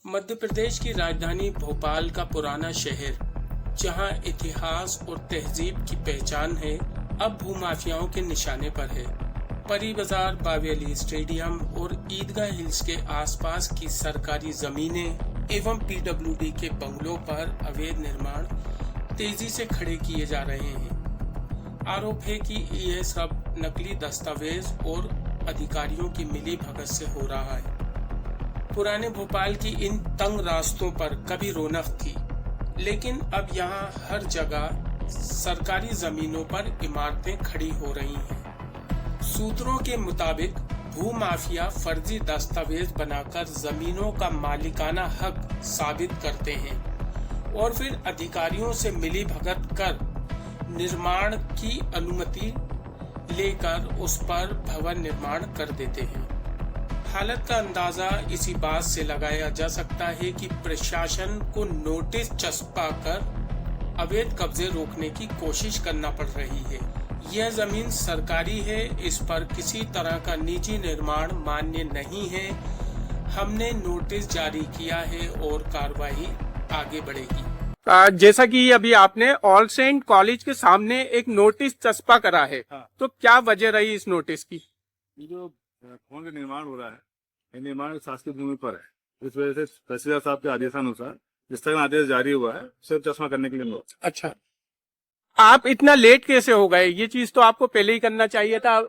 मध्य प्रदेश की राजधानी भोपाल का पुराना शहर, जहां इतिहास और तहजीब की पहचान है, अब भूमाफियाओं के निशाने पर है। परी बाजार, बावी अली स्टेडियम और ईदगाह हिल्स के आसपास की सरकारी जमीनें एवं पीडब्ल्यूडी के बंगलों पर अवैध निर्माण तेजी से खड़े किए जा रहे हैं। आरोप है कि यह सब नकली दस्तावेज और अधिकारियों की मिली भगत से हो रहा है। पुराने भोपाल की इन तंग रास्तों पर कभी रौनक थी, लेकिन अब यहाँ हर जगह सरकारी जमीनों पर इमारतें खड़ी हो रही हैं। सूत्रों के मुताबिक भूमाफिया फर्जी दस्तावेज बनाकर जमीनों का मालिकाना हक साबित करते हैं और फिर अधिकारियों से मिली भगत कर निर्माण की अनुमति लेकर उस पर भवन निर्माण कर देते हैं। हालत का अंदाजा इसी बात से लगाया जा सकता है कि प्रशासन को नोटिस चस्पा कर अवैध कब्जे रोकने की कोशिश करना पड़ रही है। यह जमीन सरकारी है, इस पर किसी तरह का निजी निर्माण मान्य नहीं है। हमने नोटिस जारी किया है और कार्रवाई आगे बढ़ेगी। जैसा कि अभी आपने ऑल सेंट कॉलेज के सामने एक नोटिस चस्पा करा है, तो क्या वजह रही इस नोटिस की? जो भवन का निर्माण हो रहा है, ये निर्माण शासकीय भूमि पर है। इस वजह से तहसीलदार साहब के आदेशानुसार जिस तरह आदेश जारी हुआ है, सिर्फ चश्मा करने के लिए। अच्छा, आप इतना लेट कैसे हो गए? ये चीज तो आपको पहले ही करना चाहिए था।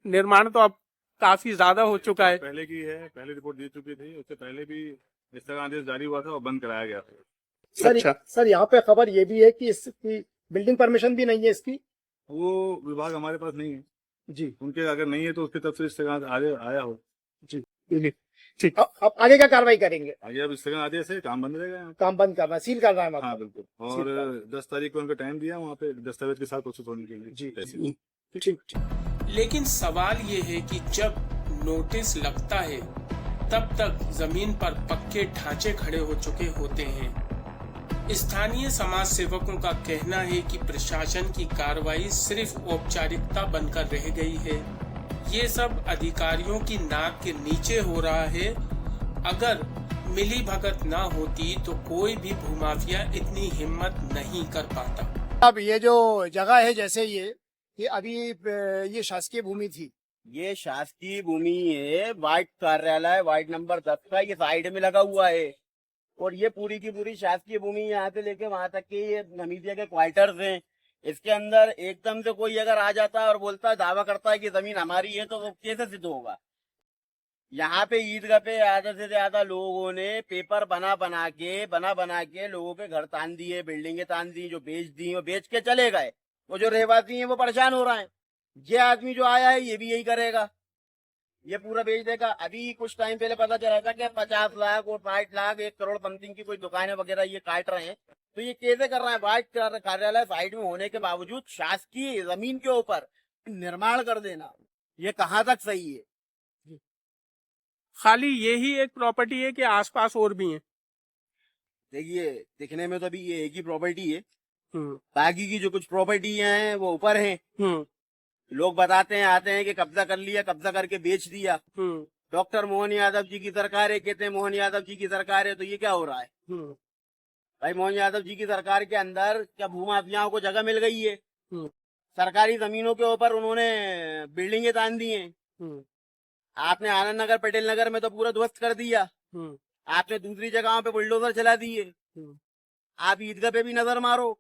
निर्माण तो अब काफी ज्यादा हो चुका है। पहले की है, पहले रिपोर्ट दे चुकी थी, उससे पहले भी इस तरह आदेश जारी हुआ था और बंद कराया गया था। सर, अच्छा। सर यहाँ पे खबर ये भी है कि इसकी बिल्डिंग परमिशन भी नहीं है इसकी। वो विभाग हमारे पास नहीं है जी, उनके अगर नहीं है तो उसकी तरफ से इस तरह आया हो। ठीक। अब आगे क्या कार्रवाई करेंगे? आगे अब इस तरह आदेश है, काम बंद रहेगा यहाँ। काम बंद करना, सील करना है मतलब। हाँ बिल्कुल। और 10 तारीख को उनको टाइम दिया वहाँ पे दस्तावेज के साथ प्रस्तुत होने के लिए। जी, ठीक। लेकिन सवाल ये है कि जब नोटिस लगता है तब तक जमीन पर पक्के ढांचे खड़े हो चुके होते हैं। स्थानीय समाज सेवकों का कहना है कि प्रशासन की कार्रवाई सिर्फ औपचारिकता बनकर रह गई है। ये सब अधिकारियों की नाक के नीचे हो रहा है। अगर मिली भगत ना होती तो कोई भी भूमाफिया इतनी हिम्मत नहीं कर पाता। अब ये जो जगह है, जैसे ये अभी ये शासकीय भूमि थी। ये शासकीय भूमि है। वार्ड कार्यालय वार्ड नंबर 10 का ये साइड में लगा हुआ है और ये पूरी की पूरी शासकीय भूमि यहाँ से लेके वहां तक के ये नमीदिया के क्वार्टर्स हैं। इसके अंदर एकदम से कोई अगर आ जाता है और बोलता है, दावा करता है कि जमीन हमारी है, तो वो कैसे सिद्ध होगा? यहाँ पे ईदगाह पे आधे से ज्यादा लोगों ने पेपर बना बना के लोगों के घर तान दिए, बिल्डिंगें तान दी, जो बेच दी वो बेच के चले गए। वो जो रहवासी हैं वो परेशान हो रहे हैं। ये आदमी जो आया है ये भी यही करेगा, ये पूरा बेच देगा। अभी कुछ टाइम पहले पता चला था कि 50 लाख और 60 लाख 1 करोड़ समथिंग की कोई दुकानें वगैरह ये काट रहे हैं। तो ये कैसे कर रहे हैं? वार्ड कार्यालय साइड में होने के बावजूद शासकीय जमीन के ऊपर निर्माण कर देना, ये कहाँ तक सही है? खाली यही एक प्रॉपर्टी है कि आसपास और भी है? देखिए, दिखने में तो अभी ये एक ही प्रॉपर्टी है, बाकी की जो कुछ प्रॉपर्टी हैं वो ऊपर हैं। लोग बताते हैं, आते हैं कि कब्जा कर लिया, कब्जा करके बेच दिया। डॉक्टर मोहन यादव जी की सरकार है, कहते हैं मोहन यादव जी की सरकार है। तो ये क्या हो रहा है भाई? मोहन यादव जी की सरकार के अंदर क्या भूमाफियाओं को जगह मिल गई है? सरकारी जमीनों के ऊपर उन्होंने बिल्डिंगें तान दी हैं। आपने आनंद नगर, पटेल नगर में तो पूरा ध्वस्त कर दिया। आपने दूसरी जगहों पे बुलडोजर चला दिए। आप ईदगाह पे भी नजर मारो,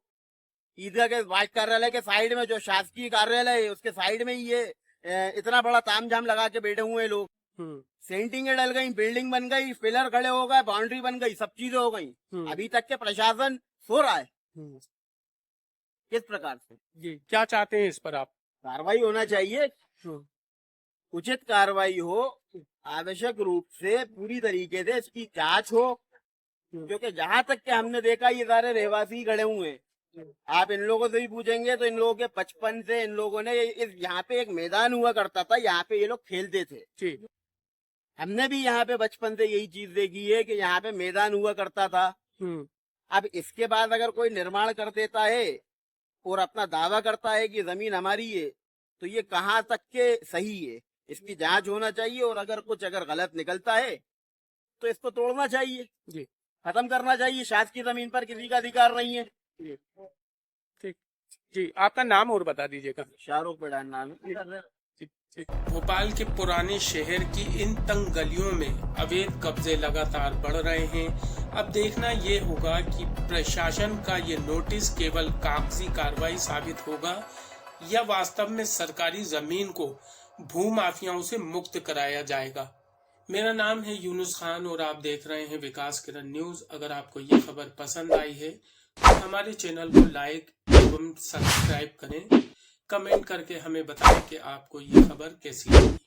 ईदगाह के वार्ड कार्यालय के साइड में जो शासकीय कार्यालय है उसके साइड में ही ये इतना बड़ा तामझाम लगा के बैठे हुए लोग। सेंटिंगें डल गई, बिल्डिंग बन गई, पिलर खड़े हो गए, बाउंड्री बन गई, सब चीजें हो गई। अभी तक के प्रशासन सो रहा है। किस प्रकार से? जी, क्या चाहते हैं इस पर आप? कार्रवाई होना चाहिए, उचित कार्रवाई हो, आवश्यक रूप से पूरी तरीके से इसकी जांच हो। क्योंकि जहां तक के हमने देखा ये सारे रहवासी खड़े हुए हैं। आप इन लोगों से भी पूछेंगे तो इन लोगों के बचपन से इन लोगों ने यहाँ पे एक मैदान हुआ करता था, यहाँ पे ये लोग खेलते थे। हमने भी यहाँ पे बचपन से यही चीज देखी है कि यहाँ पे मैदान हुआ करता था। अब इसके बाद अगर कोई निर्माण कर देता है और अपना दावा करता है कि जमीन हमारी है, तो ये कहाँ तक के सही है? इसकी जांच होना चाहिए और अगर कुछ गलत निकलता है तो इसको तोड़ना चाहिए, जी खत्म करना चाहिए। शासकीय जमीन पर किसी का अधिकार नहीं है। जी ठीक जी, आपका नाम और बता दीजिएगा। शाहरुख पठान नाम है। भोपाल के पुराने शहर की इन तंग गलियों में अवैध कब्जे लगातार बढ़ रहे हैं। अब देखना ये होगा कि प्रशासन का ये नोटिस केवल कागजी कार्रवाई साबित होगा या वास्तव में सरकारी जमीन को भूमाफियाओं से मुक्त कराया जाएगा। मेरा नाम है यूनुस खान और आप देख रहे हैं विकास किरण न्यूज। अगर आपको ये खबर पसंद आई है तो हमारे चैनल को लाइक एवं सब्सक्राइब करें। कमेंट करके हमें बताएं कि आपको ये खबर कैसी लगी।